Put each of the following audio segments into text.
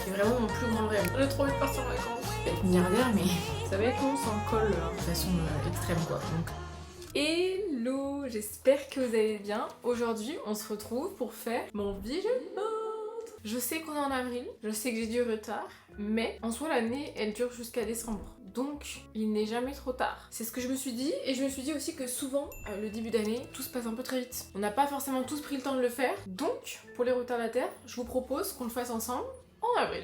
C'est vraiment mon plus grand rêve. J'ai trop envie de partir en vacances. Être milliardaire, mais ça va être long sans colle de façon extrême quoi. Donc... Hello, j'espère que vous allez bien. Aujourd'hui, on se retrouve pour faire mon vision board. Je sais qu'on est en avril, je sais que j'ai du retard, mais en soi l'année elle dure jusqu'à décembre. Donc il n'est jamais trop tard. C'est ce que je me suis dit, et je me suis dit aussi que souvent, le début d'année, tout se passe un peu très vite. On n'a pas forcément tous pris le temps de le faire. Donc, pour les retardataires, je vous propose qu'on le fasse ensemble en avril.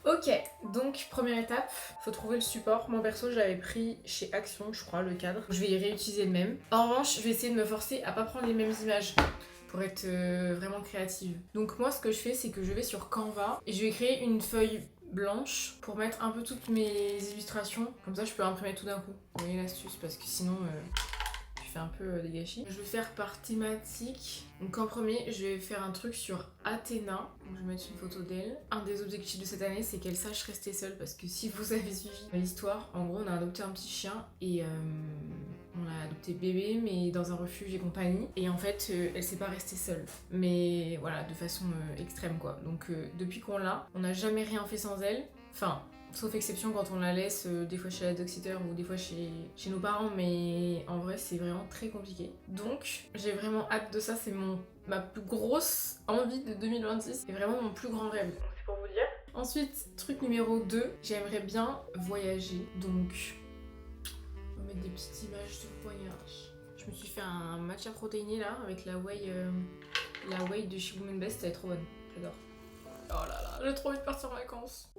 Ok, donc première étape, faut trouver le support. Moi perso je l'avais pris chez Action, je crois, le cadre. Je vais y réutiliser le même. En revanche, je vais essayer de me forcer à pas prendre les mêmes images pour être vraiment créative. Donc moi ce que je fais, c'est que je vais sur Canva et je vais créer une feuille blanche pour mettre un peu toutes mes illustrations. Comme ça je peux imprimer tout d'un coup. Vous voyez l'astuce, parce que sinon... un peu des gâchis. Je vais faire par thématique. Donc en premier, je vais faire un truc sur Athéna. Donc, je vais mettre une photo d'elle. Un des objectifs de cette année, c'est qu'elle sache rester seule, parce que si vous avez suivi l'histoire, en gros, on a adopté un petit chien et on l'a adopté bébé, mais dans un refuge et compagnie. Et en fait, elle s'est pas restée seule. Mais voilà, de façon extrême quoi. Donc depuis qu'on l'a, on n'a jamais rien fait sans elle. Enfin, sauf exception quand on la laisse des fois chez la dog-sitter ou des fois chez nos parents, mais en vrai c'est vraiment très compliqué. Donc j'ai vraiment hâte de ça, c'est ma plus grosse envie de 2026, c'est vraiment mon plus grand rêve. C'est pour vous dire. Ensuite, truc numéro 2, j'aimerais bien voyager, donc on va mettre des petites images de voyage. Je me suis fait un matcha protéiné là avec la whey de chez Women Best, elle est trop bonne, j'adore. Oh là là, j'ai trop envie de partir en vacances.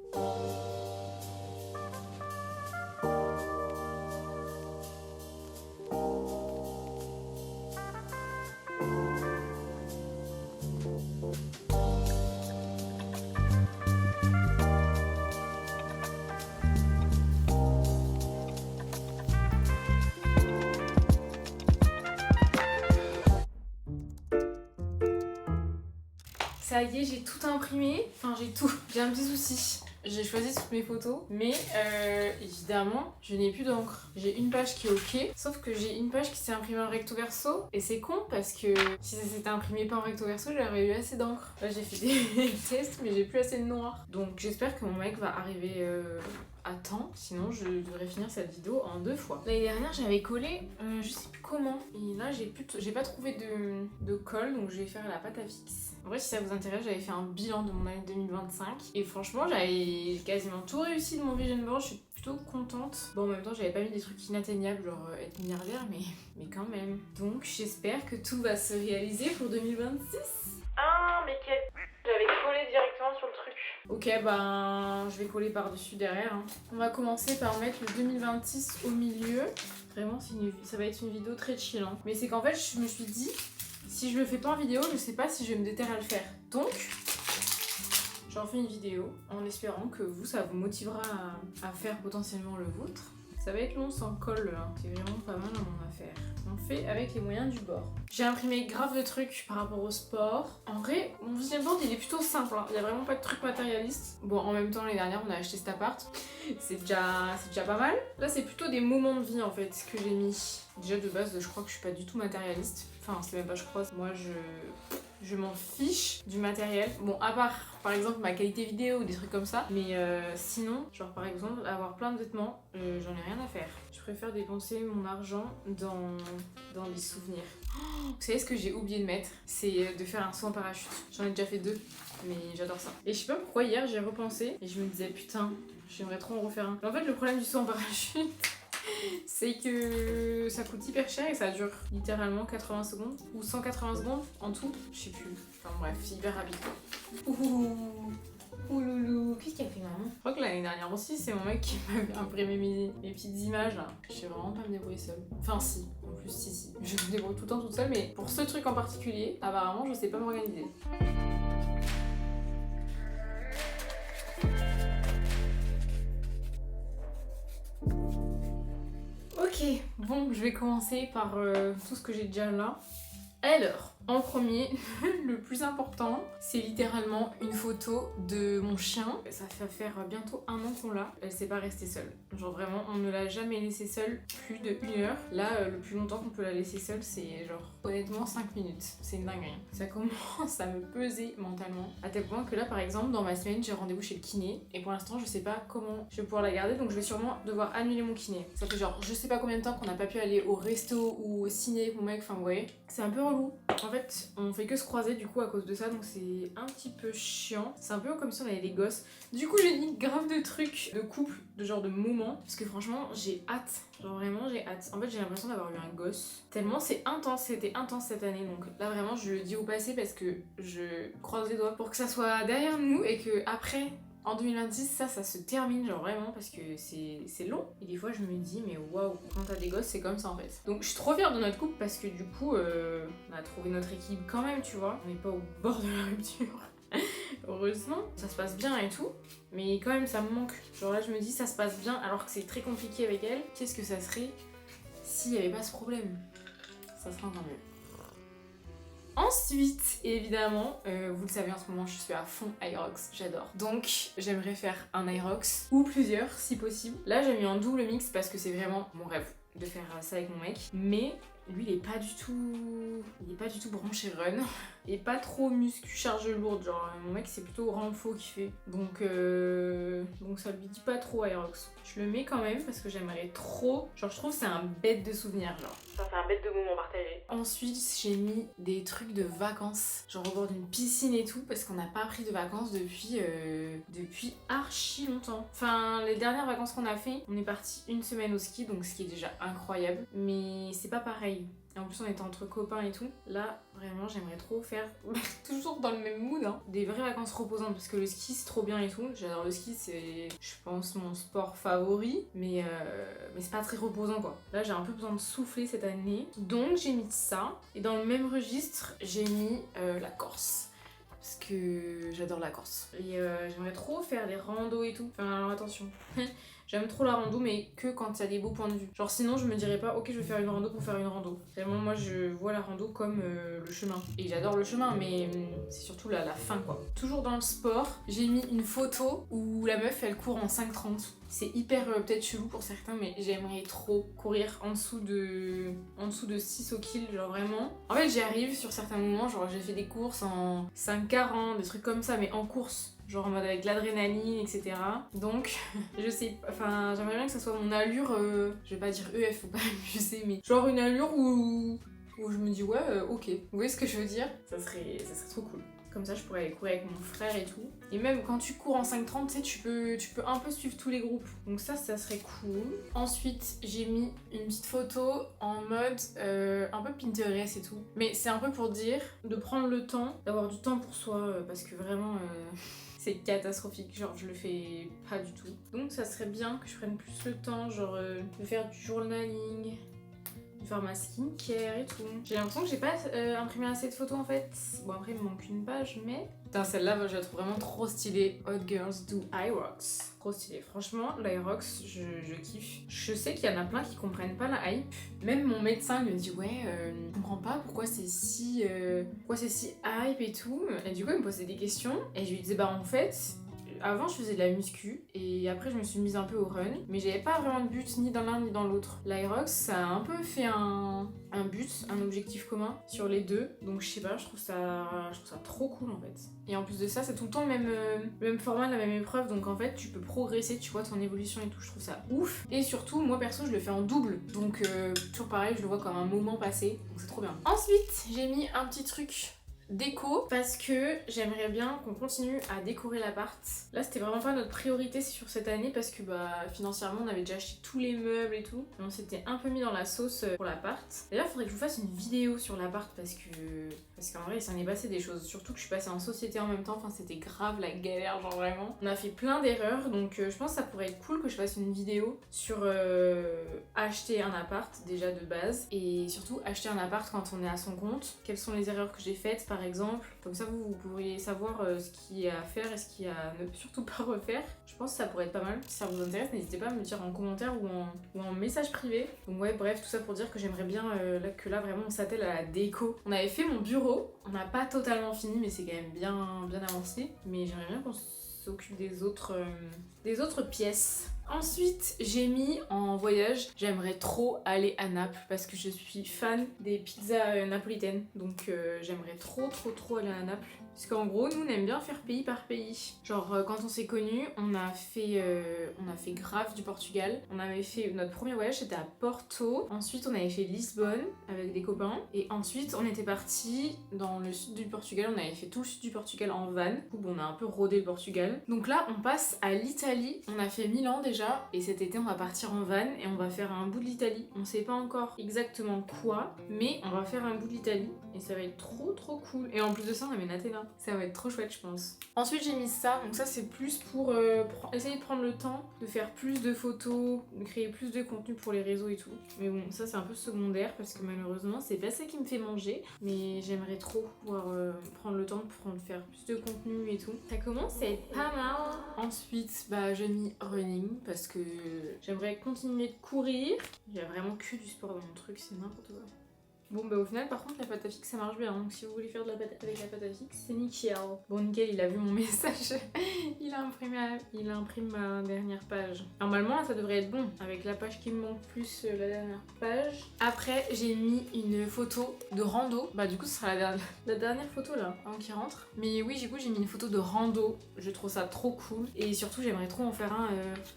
Ça y est, j'ai tout imprimé. Enfin, j'ai tout. J'ai un petit souci. J'ai choisi toutes mes photos, mais évidemment, je n'ai plus d'encre. J'ai une page qui est ok, sauf que j'ai une page qui s'est imprimée en recto verso, et c'est con parce que si ça s'était imprimé pas en recto verso, j'aurais eu assez d'encre. Là, j'ai fait des tests, mais j'ai plus assez de noir. Donc, j'espère que mon mec va arriver à temps, sinon je devrais finir cette vidéo en 2 fois. L'année dernière, j'avais collé, je sais plus comment, et là, j'ai pas trouvé de colle, donc je vais faire la pâte à fixe. En vrai, si ça vous intéresse, j'avais fait un bilan de mon année 2025 et franchement, j'avais quasiment tout réussi de mon vision board. Je suis plutôt contente. Bon, en même temps, j'avais pas mis des trucs inatteignables, genre être milliardaire, mais quand même. Donc, j'espère que tout va se réaliser pour 2026. Ah, mais quel... J'avais collé directement sur le truc. Ok, ben, je vais coller par-dessus derrière. Hein. On va commencer par mettre le 2026 au milieu. Vraiment, ça va être une vidéo très chill. Hein. Mais c'est qu'en fait, je me suis dit... Si je le fais pas en vidéo, je sais pas si je vais me déterrer à le faire. Donc, j'en fais une vidéo en espérant que vous, ça vous motivera à faire potentiellement le vôtre. Ça va être long sans colle, hein. C'est vraiment pas mal à mon affaire. On fait avec les moyens du bord. J'ai imprimé grave de trucs par rapport au sport. En vrai, mon vision board il est plutôt simple, hein. Il y a vraiment pas de trucs matérialistes. Bon, en même temps, l'année dernière, on a acheté cet appart. C'est déjà pas mal. Là, c'est plutôt des moments de vie en fait que j'ai mis. Déjà de base, je crois que je suis pas du tout matérialiste. Enfin, c'est même pas je crois. Moi, je m'en fiche du matériel. Bon, à part, par exemple, ma qualité vidéo ou des trucs comme ça. Mais sinon, genre par exemple, avoir plein de vêtements, j'en ai rien à faire. Je préfère dépenser mon argent dans des souvenirs. Oh, vous savez ce que j'ai oublié de mettre? C'est de faire un saut en parachute. J'en ai déjà fait 2, mais j'adore ça. Et je sais pas pourquoi hier, j'ai repensé et je me disais, putain, j'aimerais trop en refaire un. Mais en fait, le problème du saut en parachute... c'est que ça coûte hyper cher et ça dure littéralement 80 secondes ou 180 secondes en tout, je sais plus. Enfin bref, c'est hyper rapide quoi. Ouh loulou, qu'est-ce qu'il a fait maman? Je crois que l'année dernière aussi, c'est mon mec qui m'avait imprimé mes petites images là. Je sais vraiment pas me débrouiller seule. Enfin si, en plus si. Je me débrouille tout le temps toute seule, mais pour ce truc en particulier, apparemment je sais pas m'organiser. Ok, bon, je vais commencer par tout ce que j'ai déjà là. Alors, En premier, le plus important, c'est littéralement une photo de mon chien. Ça va faire bientôt 1 an qu'on l'a. Elle s'est pas restée seule. Genre vraiment, on ne l'a jamais laissée seule plus de 1 heure. Là, le plus longtemps qu'on peut la laisser seule, c'est genre honnêtement 5 minutes. C'est une dinguerie. Ça commence à me peser mentalement. À tel point que là, par exemple, dans ma semaine, j'ai rendez-vous chez le kiné. Et pour l'instant, je sais pas comment je vais pouvoir la garder. Donc je vais sûrement devoir annuler mon kiné. Ça fait genre je sais pas combien de temps qu'on n'a pas pu aller au resto ou au ciné avec mon mec. Enfin, vous voyez, c'est un peu relou. En fait, on fait que se croiser du coup à cause de ça. Donc c'est un petit peu chiant. C'est un peu comme si on avait des gosses. Du coup, j'ai mis grave de trucs de couple, de genre de moments. Parce que franchement, j'ai hâte. Genre vraiment, j'ai hâte. En fait, j'ai l'impression d'avoir eu un gosse. Tellement c'est intense. C'était intense cette année. Donc là, vraiment, je le dis au passé parce que je croise les doigts pour que ça soit derrière nous et que après, en 2026, ça se termine, genre vraiment, parce que c'est long. Et des fois, je me dis, mais waouh, quand t'as des gosses, c'est comme ça en fait. Donc, je suis trop fière de notre couple parce que du coup, on a trouvé notre équilibre quand même, tu vois. On n'est pas au bord de la rupture. Heureusement, ça se passe bien et tout, mais quand même ça me manque. Genre là je me dis ça se passe bien alors que c'est très compliqué avec elle. Qu'est-ce que ça serait s'il n'y avait pas ce problème? Ça serait encore mieux. Ensuite, évidemment, vous le savez en ce moment je suis à fond Aerox, j'adore. Donc j'aimerais faire un Aerox ou plusieurs si possible. Là j'ai mis en double mix parce que c'est vraiment mon rêve de faire ça avec mon mec. Mais lui il est pas du tout branché run. Et pas trop muscu charge lourde, genre mon mec c'est plutôt renfo qui fait. Donc ça lui dit pas trop Aerox. Je le mets quand même parce que j'aimerais trop. Genre je trouve que c'est un bête de souvenir genre. Ça fait un bête de moment partagé. Ensuite j'ai mis des trucs de vacances. Genre au bord d'une piscine et tout parce qu'on n'a pas pris de vacances depuis archi longtemps. Enfin les dernières vacances qu'on a fait, on est parti 1 semaine au ski donc ce qui est déjà incroyable. Mais c'est pas pareil. Et en plus on était entre copains et tout. Là vraiment j'aimerais trop faire toujours dans le même mood hein, des vraies vacances reposantes parce que le ski c'est trop bien et tout. J'adore le ski, c'est je pense mon sport favori. Mais c'est pas très reposant quoi. Là j'ai un peu besoin de souffler cette année. Donc j'ai mis ça. Et dans le même registre j'ai mis la Corse. Parce que j'adore la Corse. Et j'aimerais trop faire des randos et tout. Enfin alors attention. J'aime trop la rando mais que quand il y a des beaux points de vue. Genre sinon je me dirais pas ok je vais faire une rando pour faire une rando. Vraiment moi je vois la rando comme le chemin. Et j'adore le chemin mais c'est surtout la fin quoi. Toujours dans le sport, j'ai mis une photo où la meuf elle court en 5,30. C'est hyper peut-être chelou pour certains mais j'aimerais trop courir en dessous de 6 au kill genre vraiment. En fait j'y arrive sur certains moments, genre j'ai fait des courses en 5,40, des trucs comme ça mais en course. Genre en mode avec l'adrénaline, etc. Donc, je sais, enfin, j'aimerais bien que ça soit mon allure, je vais pas dire EF, faut pas abuser, mais genre une allure où je me dis ouais, ok. Vous voyez ce que je veux dire? Ça serait trop cool. Comme ça, je pourrais aller courir avec mon frère et tout. Et même quand tu cours en 5,30, tu sais, tu peux un peu suivre tous les groupes. Donc ça serait cool. Ensuite, j'ai mis une petite photo en mode un peu Pinterest et tout. Mais c'est un peu pour dire de prendre le temps, d'avoir du temps pour soi, parce que vraiment... c'est catastrophique, genre je le fais pas du tout. Donc ça serait bien que je prenne plus le temps, genre de faire du journaling, de faire ma skincare et tout. J'ai l'impression que j'ai pas imprimé assez de photos en fait. Bon après il me manque une page mais... Putain celle-là je la trouve vraiment trop stylée. Hot Girls Do Aerox. Trop stylé. Franchement l'Aerox je kiffe. Je sais qu'il y en a plein qui comprennent pas la hype. Même mon médecin me dit ouais je comprends pas pourquoi c'est si hype et tout. Et du coup il me posait des questions et je lui disais bah en fait avant je faisais de la muscu et après je me suis mise un peu au run mais j'avais pas vraiment de but ni dans l'un ni dans l'autre. L'Aerox ça a un peu fait un but, un objectif commun sur les deux donc je sais pas, je trouve ça trop cool en fait. Et en plus de ça c'est tout le temps le même format, la même épreuve donc en fait tu peux progresser, tu vois ton évolution et tout, je trouve ça ouf. Et surtout moi perso je le fais en double donc toujours pareil je le vois comme un moment passé donc c'est trop bien. Ensuite j'ai mis un petit truc déco parce que j'aimerais bien qu'on continue à décorer l'appart. Là c'était vraiment pas notre priorité sur cette année parce que financièrement on avait déjà acheté tous les meubles et tout et on s'était un peu mis dans la sauce pour l'appart. D'ailleurs faudrait que je vous fasse une vidéo sur l'appart parce qu'en vrai il s'en est passé des choses, surtout que je suis passée en société en même temps, enfin c'était grave la galère genre vraiment. On a fait plein d'erreurs donc je pense que ça pourrait être cool que je fasse une vidéo sur acheter un appart déjà de base et surtout acheter un appart quand on est à son compte. Quelles sont les erreurs que j'ai faites par par exemple. Comme ça vous pourriez savoir ce qu'il y a à faire et ce qu'il y a à ne surtout pas refaire. Je pense que ça pourrait être pas mal. Si ça vous intéresse, n'hésitez pas à me le dire en commentaire ou en message privé. Donc ouais, bref, tout ça pour dire que j'aimerais bien là vraiment on s'attelle à la déco. On avait fait mon bureau, on n'a pas totalement fini mais c'est quand même bien avancé. Mais j'aimerais bien qu'on s'occupe des autres pièces. Ensuite, j'ai mis en voyage, j'aimerais trop aller à Naples parce que je suis fan des pizzas napolitaines. Donc j'aimerais trop aller à Naples. Parce qu'en gros, nous on aime bien faire pays par pays. Genre quand on s'est connus, on a fait grave du Portugal. On avait fait notre premier voyage, c'était à Porto. Ensuite, on avait fait Lisbonne avec des copains. Et ensuite, on était parti dans le sud du Portugal. On avait fait tout le sud du Portugal en van. Du coup, on a un peu rodé le Portugal. Donc là, on passe à l'Italie. On a fait Milan déjà. Et cet été, on va partir en van et on va faire un bout de l'Italie. On sait pas encore exactement quoi, mais on va faire un bout de l'Italie. Et ça va être trop cool. Et en plus de ça, on amène Athéna. Ça va être trop chouette, je pense. Ensuite, j'ai mis ça. Donc ça, c'est plus pour essayer de prendre le temps de faire plus de photos, de créer plus de contenu pour les réseaux et tout. Mais bon, ça, c'est un peu secondaire parce que malheureusement, c'est pas ça qui me fait manger. Mais j'aimerais trop pouvoir prendre le temps de faire plus de contenu et tout. Ça commence à être pas mal. Ensuite, j'ai mis running parce que j'aimerais continuer de courir. Il y a vraiment que du sport dans mon truc, c'est n'importe quoi. Bon au final par contre la pâte à fixe ça marche bien, donc si vous voulez faire de la pâte avec la pâte à fixe c'est nickel. Bon nickel, il a vu mon message, il a imprimé ma dernière page. Normalement là, ça devrait être bon avec la page qui me manque plus la dernière page. Après j'ai mis une photo de rando, du coup ce sera la dernière photo là avant qu'il rentre. Mais oui du coup j'ai mis une photo de rando, je trouve ça trop cool et surtout j'aimerais trop en faire un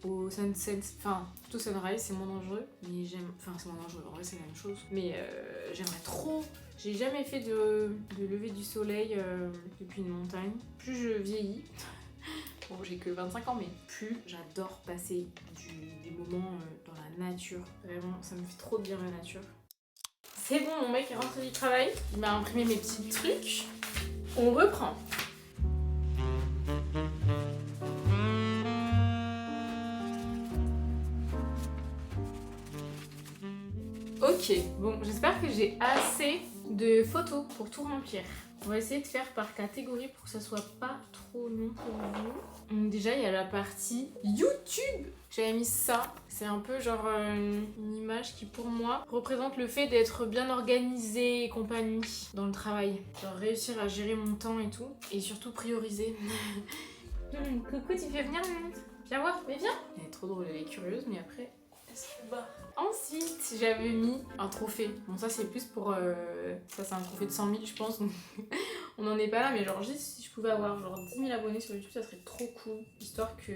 au sunset, enfin plutôt sunrise, c'est moins dangereux, mais c'est moins dangereux, en vrai c'est la même chose, mais j'aimerais trop. J'ai jamais fait de lever du soleil depuis une montagne. Plus je vieillis, bon j'ai que 25 ans, mais plus j'adore passer des moments dans la nature. Vraiment, ça me fait trop de bien la nature. C'est bon, mon mec est rentré du travail, il m'a imprimé mes petits trucs. On reprend. Ok, bon, j'espère que j'ai assez de photos pour tout remplir. On va essayer de faire par catégorie pour que ça soit pas trop long pour vous. Donc déjà, il y a la partie YouTube. J'avais mis ça. C'est un peu genre une image qui, pour moi, représente le fait d'être bien organisé et compagnie dans le travail. Genre réussir à gérer mon temps et tout. Et surtout prioriser. Coucou, tu fais venir, viens voir, mais viens. Elle est trop drôle, elle est curieuse, mais après... Ensuite, j'avais mis un trophée. Bon, ça c'est plus pour... ça c'est un trophée de 100 000 je pense. Donc on n'en est pas là, mais genre juste si je pouvais avoir genre 10 000 abonnés sur YouTube, ça serait trop cool. Histoire que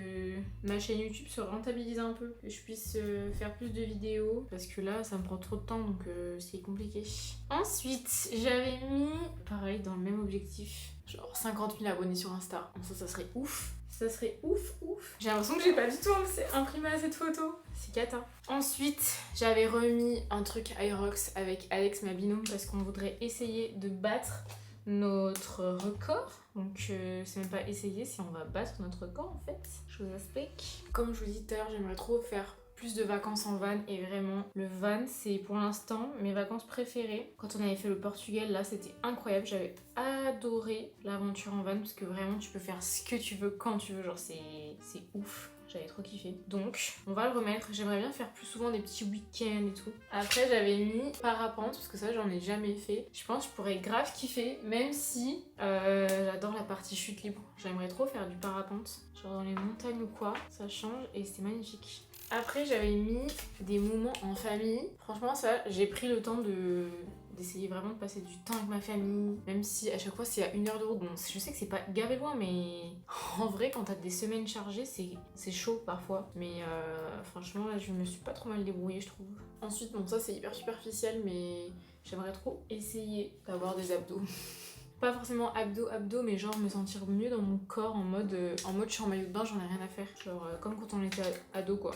ma chaîne YouTube se rentabilise un peu. Que je puisse faire plus de vidéos. Parce que là, ça me prend trop de temps, donc c'est compliqué. Ensuite, j'avais mis, pareil, dans le même objectif, genre 50 000 abonnés sur Insta. Bon, ça serait ouf. Ça serait ouf. J'ai l'impression que j'ai pas du tout imprimé à cette photo. C'est cata. Ensuite, j'avais remis un truc Aerox avec Alex, ma binôme, parce qu'on voudrait essayer de battre notre record. Donc c'est même pas essayer, si on va battre notre record en fait. Je vous explique. Comme je vous dis tout à l'heure, j'aimerais trop faire plus de vacances en van et vraiment le van c'est pour l'instant mes vacances préférées. Quand on avait fait le Portugal là c'était incroyable, j'avais adoré l'aventure en van parce que vraiment tu peux faire ce que tu veux quand tu veux, genre c'est ouf. J'avais trop kiffé. Donc, on va le remettre. J'aimerais bien faire plus souvent des petits week-ends et tout. Après, j'avais mis parapente, parce que ça, j'en ai jamais fait. Je pense que je pourrais grave kiffer, même si j'adore la partie chute libre. J'aimerais trop faire du parapente, genre dans les montagnes ou quoi. Ça change et c'est magnifique. Après, j'avais mis des moments en famille. Franchement, ça, j'ai pris le temps d'essayer vraiment de passer du temps avec ma famille, même si à chaque fois c'est à 1 heure de route. Bon, je sais que c'est pas gavé loin, mais en vrai, quand t'as des semaines chargées, c'est chaud parfois. Mais franchement, là, je me suis pas trop mal débrouillée, je trouve. Ensuite, bon, ça c'est hyper superficiel, mais j'aimerais trop essayer d'avoir des abdos. Pas forcément abdos, mais genre me sentir mieux dans mon corps en mode je suis en maillot de bain, j'en ai rien à faire. Genre comme quand on était ado quoi.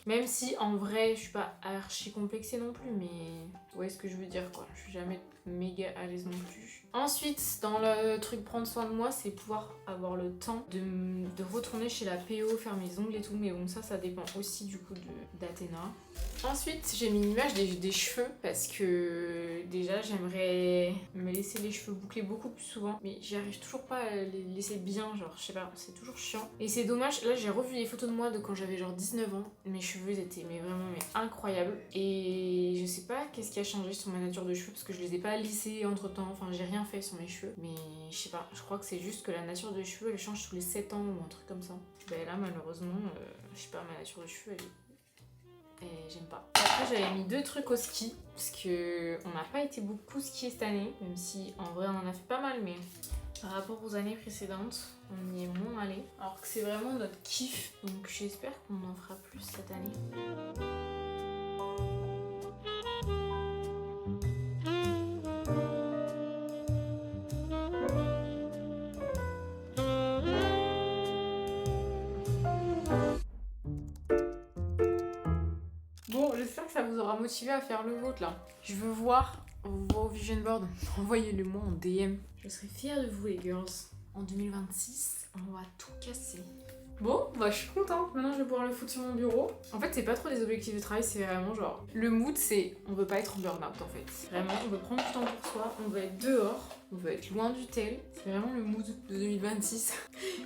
Même si en vrai je suis pas archi complexée non plus, mais vous voyez ce que je veux dire quoi. Je suis jamais méga à l'aise non plus. Ensuite, dans le truc prendre soin de moi, c'est pouvoir avoir le temps de retourner chez la PO, faire mes ongles et tout. Mais bon, ça dépend aussi du coup d'Athéna. Ensuite, j'ai mis une image des cheveux parce que déjà, j'aimerais me laisser les cheveux bouclés beaucoup plus souvent. Mais j'y arrive toujours pas à les laisser bien, genre, je sais pas, c'est toujours chiant. Et c'est dommage, là, j'ai revu les photos de moi de quand j'avais genre 19 ans. Mes cheveux étaient vraiment incroyables. Et je sais pas qu'est-ce qui a changé sur ma nature de cheveux parce que je les ai pas lissés entre temps. Enfin, j'ai rien fait sur mes cheveux. Mais je sais pas, je crois que c'est juste que la nature de cheveux, elle change tous les 7 ans ou un truc comme ça. Ben là, malheureusement, je sais pas, ma nature de cheveux, et j'aime pas. Après j'avais mis 2 trucs au ski parce que on n'a pas été beaucoup skier cette année, même si en vrai on en a fait pas mal, mais par rapport aux années précédentes on y est moins allé, alors que c'est vraiment notre kiff, donc j'espère qu'on en fera plus cette année. Bon, j'espère que ça vous aura motivé à faire le vôtre là. Je veux voir vos vision boards. Envoyez-le-moi en DM. Je serai fière de vous les girls. En 2026, on va tout casser. Bon, bah je suis contente. Maintenant je vais pouvoir le foutre sur mon bureau. En fait, c'est pas trop des objectifs de travail, c'est vraiment genre... Le mood, c'est on veut pas être en burn-out en fait. Vraiment, on veut prendre du temps pour soi, on veut être dehors, on veut être loin du tel. C'est vraiment le mood de 2026.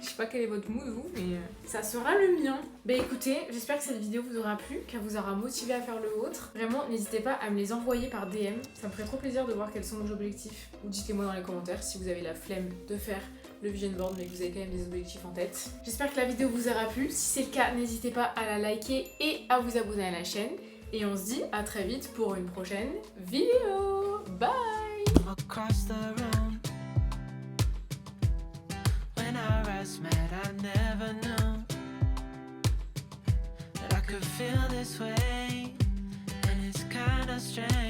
Je sais pas quel est votre mood vous, mais ça sera le mien. Bah écoutez, j'espère que cette vidéo vous aura plu, qu'elle vous aura motivé à faire le vôtre. Vraiment, n'hésitez pas à me les envoyer par DM. Ça me ferait trop plaisir de voir quels sont vos objectifs. Ou dites-les-moi dans les commentaires si vous avez la flemme de faire le vision board mais que vous avez quand même des objectifs en tête. J'espère que la vidéo vous aura plu. Si c'est le cas, n'hésitez pas à la liker et à vous abonner à la chaîne. Et on se dit à très vite pour une prochaine vidéo. Bye! Across the room. When our eyes met, I never knew that I could feel this way. And it's kinda strange.